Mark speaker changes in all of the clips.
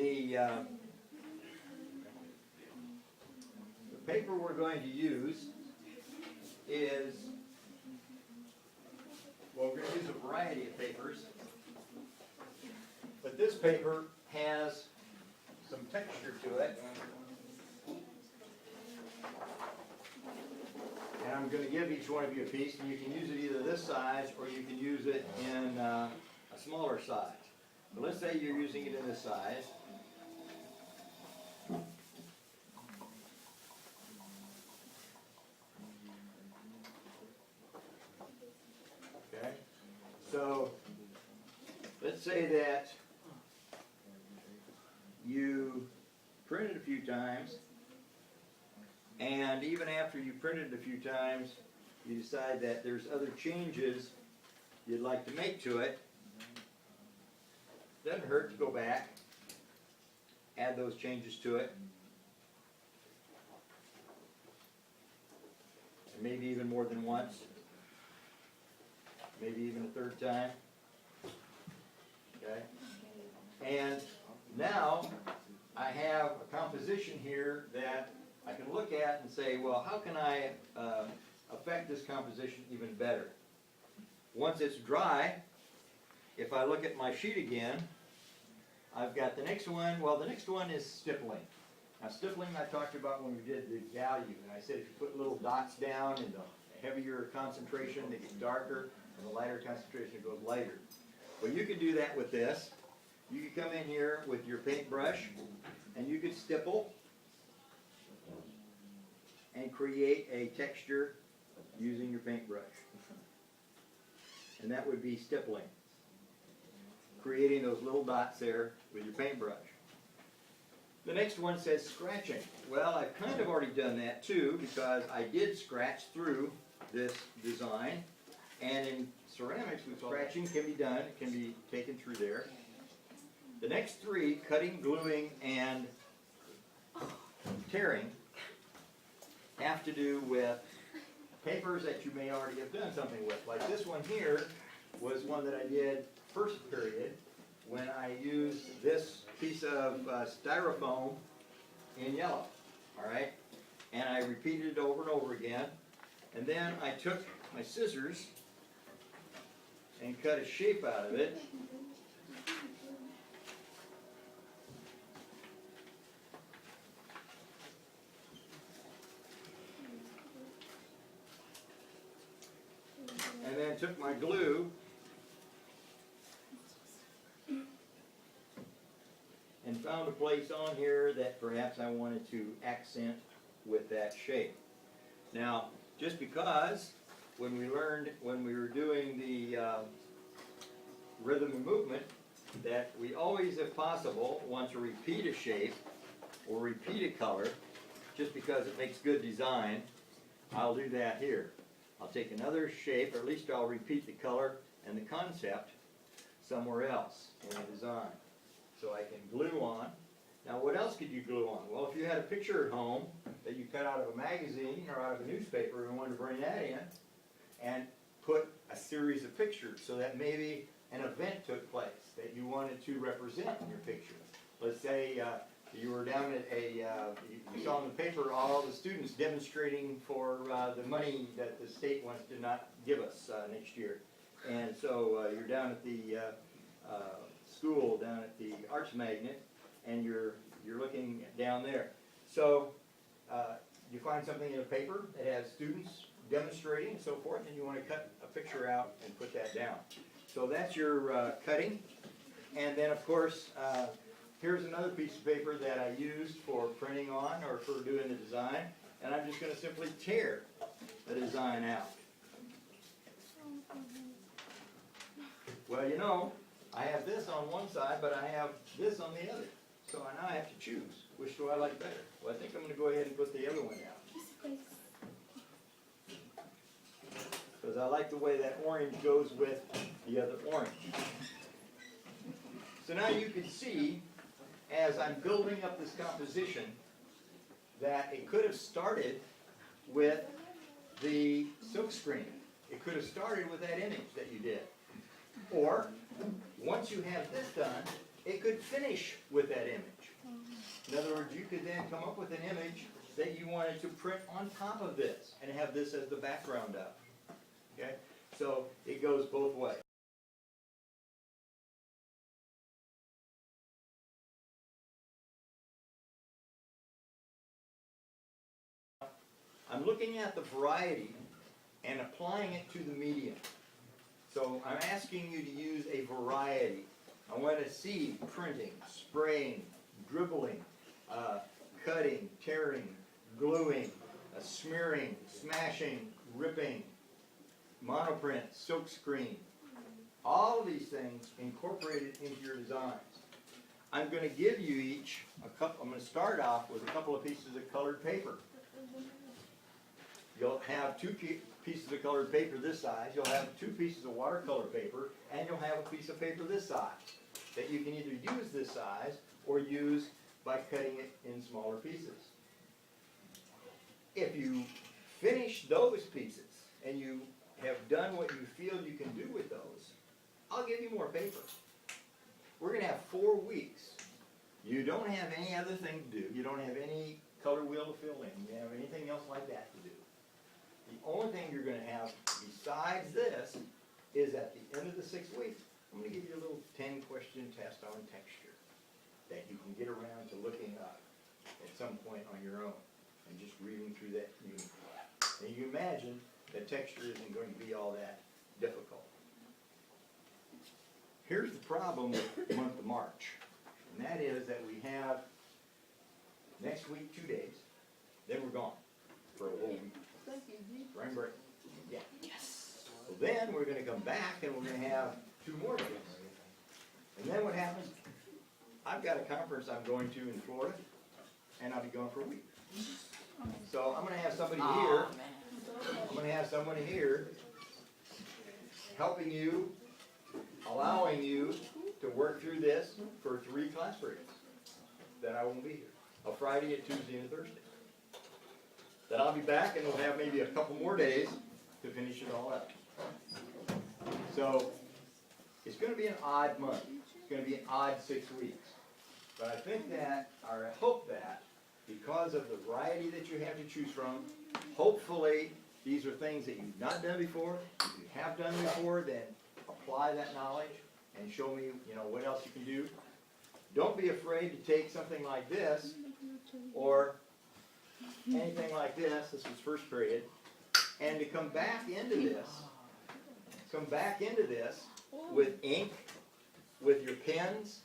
Speaker 1: the paper we're going to use is, well, we're going to use a variety of papers, but this paper has some texture to it, and I'm going to give each one of you a piece, and you can use it either this size or you can use it in a smaller size. But let's say you're using it in this size. Okay, so let's say that you print it a few times, and even after you print it a few times, you decide that there's other changes you'd like to make to it. Doesn't hurt to go back, add those changes to it, and maybe even more than once, maybe even a third time. Okay? And now I have a composition here that I can look at and say, well, how can I affect this composition even better? Once it's dry, if I look at my sheet again, I've got the next one. Well, the next one is stippling. Now, stippling I talked about when we did the value, and I said if you put little dots down in the heavier concentration, they get darker, and the lighter concentration goes lighter. Well, you could do that with this. You could come in here with your paintbrush, and you could stipple and create a texture using your paintbrush. And that would be stippling, creating those little dots there with your paintbrush. The next one says scratching. Well, I've kind of already done that too, because I did scratch through this design, and in ceramics, scratching can be done, it can be taken through there. The next three, cutting, gluing, and tearing, have to do with papers that you may already have done something with. Like this one here was one that I did first period when I used this piece of styrofoam in yellow, all right? And I repeated it over and over again. And then I took my scissors and cut a shape out of it. And then took my glue and found a place on here that perhaps I wanted to accent with that shape. Now, just because when we were doing the rhythm and movement, that we always, if possible, want to repeat a shape or repeat a color, just because it makes good design, I'll do that here. I'll take another shape, or at least I'll repeat the color and the concept somewhere else in the design. So I can glue on. Now what else could you glue on? Well, if you had a picture at home that you cut out of a magazine or out of a newspaper and wanted to bring that in and put a series of pictures so that maybe an event took place that you wanted to represent in your picture. Let's say you were down at you saw in the paper all the students demonstrating for the money that the state wants to not give us next year. And so you're down at the school, down at the Arts Magnet, and you're looking down there. So you find something in a paper that has students demonstrating and so forth, and you want to cut a picture out and put that down. So that's your cutting. And then of course, here's another piece of paper that I used for printing on or for doing the design, and I'm just going to simply tear the design out. Well, you know, I have this on one side, but I have this on the other. So now I have to choose. Which do I like better? Well, I think I'm going to go ahead and put the other one down, because I like the way that orange goes with the other orange. So now you can see, as I'm building up this composition, that it could have started with the silk screen. It could have started with that image that you did. Or, once you have this done, it could finish with that image. In other words, you could then come up with an image that you wanted to print on top of this and have this as the background of. Okay? So it goes both ways. I'm looking at the variety and applying it to the medium. So I'm asking you to use a variety. I want to see printing, spraying, dribbling, cutting, tearing, gluing, smearing, smashing, ripping, monoprint, silk screen. All of these things incorporated into your designs. I'm going to give you each a couple. I'm going to start off with a couple of pieces of colored paper. You'll have two pieces of colored paper this size, you'll have two pieces of watercolor paper, and you'll have a piece of paper this size that you can either use this size or use by cutting it in smaller pieces. If you finish those pieces and you have done what you feel you can do with those, I'll give you more paper. We're going to have 4 weeks. You don't have any other thing to do. You don't have any color wheel to fill in. You don't have anything else like that to do. The only thing you're going to have besides this is at the end of the 6 weeks, I'm going to give you a little 10-question test on texture that you can get around to looking up at some point on your own and just reading through that unit. And you imagine that texture isn't going to be all that difficult. Here's the problem with the month of March, and that is that we have next week 2 days, then we're gone for a whole week. Spring break. Yeah. Yes. So then we're going to come back and we're going to have 2 more days. And then what happens? I've got a conference I'm going to in Florida, and I'll be gone for a week. So I'm going to have somebody here. I'm going to have somebody here helping you, allowing you to work through this for 3 class periods that I won't be here. A Friday, a Tuesday, and a Thursday. Then I'll be back and we'll have maybe a couple more days to finish it all up. So it's going to be an odd month. It's going to be an odd 6 weeks. But I think that, or I hope that, because of the variety that you have to choose from, hopefully these are things that you've not done before. If you have done before, then apply that knowledge and show me, what else you can do. Don't be afraid to take something like this or anything like this. This was first period. And to come back into this with ink, with your pens,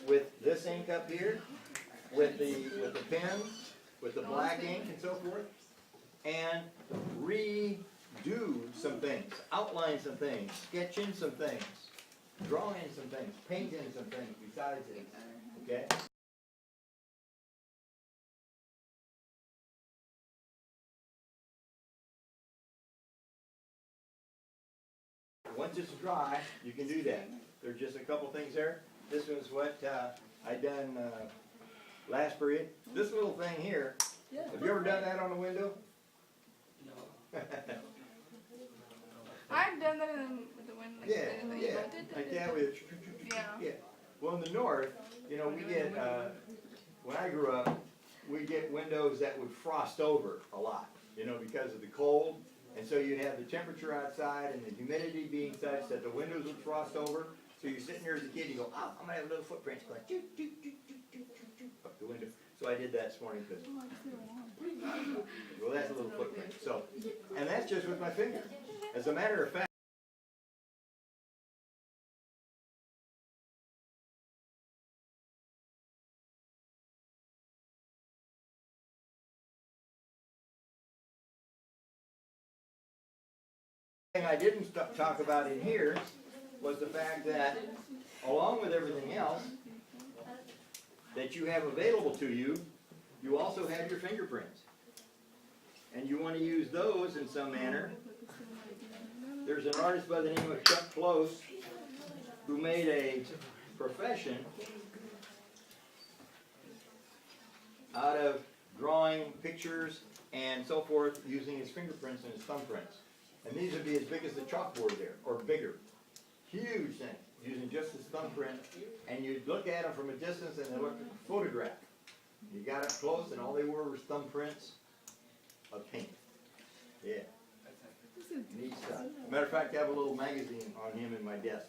Speaker 1: with this ink up here, with the pens, with the black ink and so forth, and redo some things, outline some things, sketch in some things, draw in some things, paint in some things besides this. Okay? Once it's dry, you can do that. There's just a couple things there. This was what I done last period. This little thing here, have you ever done that on a window? No.
Speaker 2: I've done that with the wind.
Speaker 1: Like that with yeah. Well, in the north, we get, when I grew up, we get windows that would frost over a lot, because of the cold. And so you'd have the temperature outside and the humidity being such that the windows would frost over. So you're sitting there as a kid, you go, oh, I'm going to have a little footprint going up the window. So I did that this morning because, well, that's a little footprint. So, and that's just with my finger. As a matter of fact, the thing I didn't talk about in here was the fact that, along with everything else that you have available to you, you also have your fingerprints. And you want to use those in some manner. There's an artist by the name of Chuck Close who made a profession out of drawing pictures and so forth using his fingerprints and his thumbprints. And these would be as big as the chalkboard there, or bigger. Huge thing. using just his thumbprint, and you'd look at them from a distance and they looked like a photograph. You got up close and all they were was thumbprints of paint. Yeah. Neat stuff. Matter of fact, I have a little magazine on him in my desk.